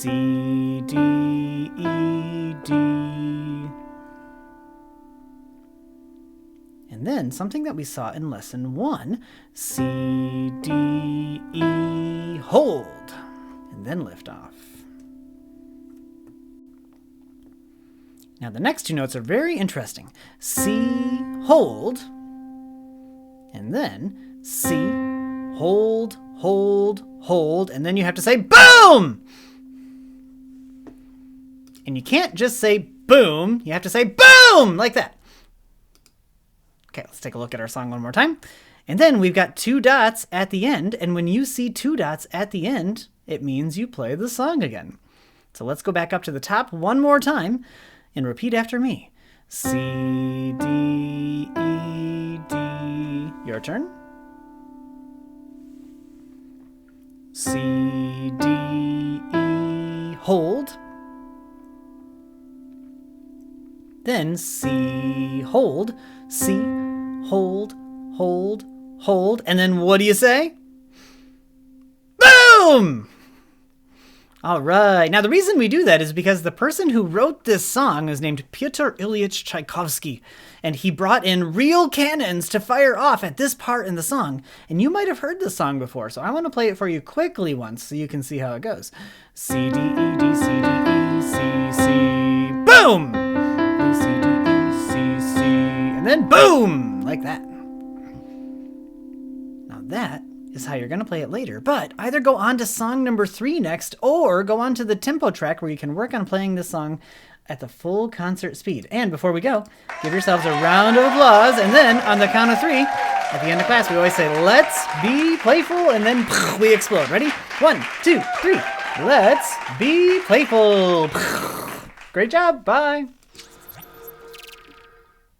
C, D, E, D. And then something that we saw in lesson 1, C, D, E, hold, and then lift off. Now the next two notes are very interesting. C, hold, and then C, hold, hold, hold, and then you have to say boom! And you can't just say boom, you have to say boom, like that. Okay, let's take a look at our song one more time. And then we've got 2 dots at the end, and when you see 2 dots at the end, it means you play the song again. So let's go back up to the top one more time and repeat after me. C, D, E, D. Your turn. C, D, E, hold. Then C, hold, C, hold, hold, hold, and then what do you say? Boom! All right. Now, the reason we do that is because the person who wrote this song is named Pyotr Ilyich Tchaikovsky, and he brought in real cannons to fire off at this part in the song. And you might have heard this song before, so I want to play it for you quickly once so you can see how it goes. C, D, E, D, C, D, E, C, C, boom! B, C, D, E, C, C, and then boom! Like that. Now that is how you're going to play it later, but either go on to song number 3 next, or go on to the tempo track where you can work on playing this song at the full concert speed. And before we go, give yourselves a round of applause, and then on the count of 3, at the end of class, we always say, let's be playful, and then we explode. Ready? 1, 2, 3. Let's be playful. Great job. Bye.